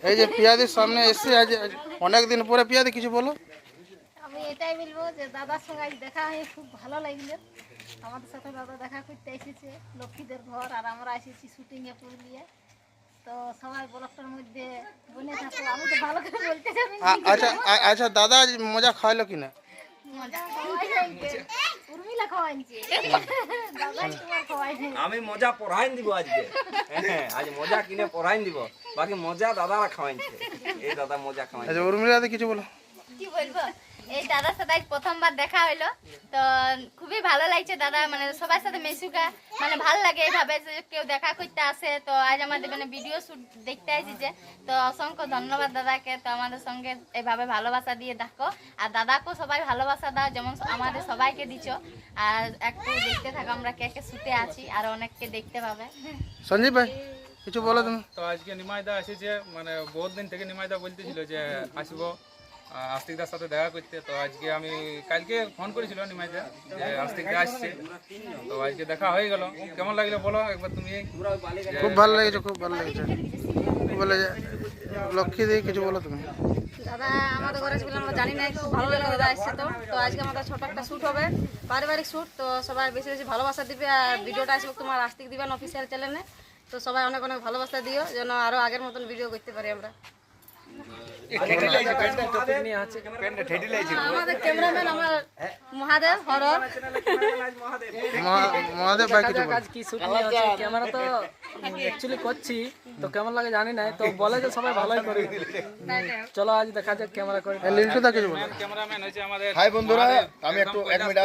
এই যে পিয়াদির সামনে এসে আজ অনেক দিন পরে পিয়াদি কিছু বলো। আমি এটাই বলবো যে দাদার সঙ্গে আজ দেখা হয়ে খুব ভালো লাগলো। আমাদের সাথে দাদা দেখা করতে এসেছে লক্ষ্মীদের ঘর, আর আমরা এসেছি শুটিংয়ে পুরুলিয়া। তো সবাই ব্লকটার মধ্যে বনে থাকো, আমি তো ভালো করে বলতে জানি না। আচ্ছা আচ্ছা, দাদা আজ মজা খাওয়াইলো কিনা? মজা খাওয়াই যাইছে, উর্মিলা খাওয়াইছে, দাদাই তোমার খাওয়াই নাই। আমি মজা পড়াইন দিব আজকে। হ্যাঁ, আজ মজা কিনে পড়াইন দিব, বাকি মজা দাদারা খাওয়াইছে। এই দাদা মজা খাওয়াইছে। আচ্ছা উর্মিলাদি কিছু বলো। কি বলবো, এই দাদার সাথে আজ প্রথমবার দেখা হলো, তো খুবই ভালো লাগছে। দাদা মানে সবার সাথে মেশুকা, মানে ভালো লাগে এইভাবে যে কেউ দেখা করতে আসে। তো আজ আমাদের মানে ভিডিও শুট দেখতে এসেছে, তো অসংখ্য ধন্যবাদ দাদাকে। তো আমাদের সঙ্গে এইভাবে ভালোবাসা দিয়ে দেখো, আর দাদাকেও সবাই ভালোবাসা দাও যেমন আমাদের সবাইকে দিছো। আর একটু দেখতে থাকো আমরা কে কে শুটে আছি, আর অনেককে দেখতে পাবে। সঞ্জীব ভাই কিছু বলো তুমি। তো আজকে নিমাইদা এসেছে, মানে বহুত দিন থেকে নিমাইদা বলতেছিল যে আসবো আস্তিকদার সাথে দেখা করতে। তো আজকে আমি কালকে ফোন করেছিল নিমাইদা যে আস্তিকদা আসছে, তো আজকে দেখা হয়ে গেল। কেমন লাগলো বলো একবার তুমি। খুব ভালো লেগেছে, খুব ভালো লেগেছে। বলে যে লক্ষ্মী দিয়ে কিছু বলো তুমি। দাদা আমাদের ঘরে ছিল, আমরা জানি না, খুব ভালো লাগলো দাদা এসছে। তো আজকে আমাদের ছোট একটা শ্যুট হবে, পারিবারিক শ্যুট। তো সবাই বেশি বেশি ভালোবাসা দিবে, আর ভিডিওটা আসবে তোমার আস্তিক দিবেন অফিসিয়াল চ্যানেলে। তো সবাই অনেক অনেক ভালোবাসা দিও, যেন আরো আগের মতন ভিডিও করতে পারি আমরা। আমাদের ক্যামেরাম্যান আমার মহাদেব হরর। মহাদেব ভাই কিছু বলো। কাজ কি শুট নিয়ে আছে, ক্যামেরা তো অ্যাকচুয়ালি করছি, তো কেমন লাগে জানি না, তো বলে যে সবাই ভালোই করে। চলো আজ দেখা যাক ক্যামেরা করে। লিলচুদা কিছু বলো। ক্যামেরাম্যান হয়েছে আমাদের। হাই বন্ধুরা, আমি একটু 1 মিনিট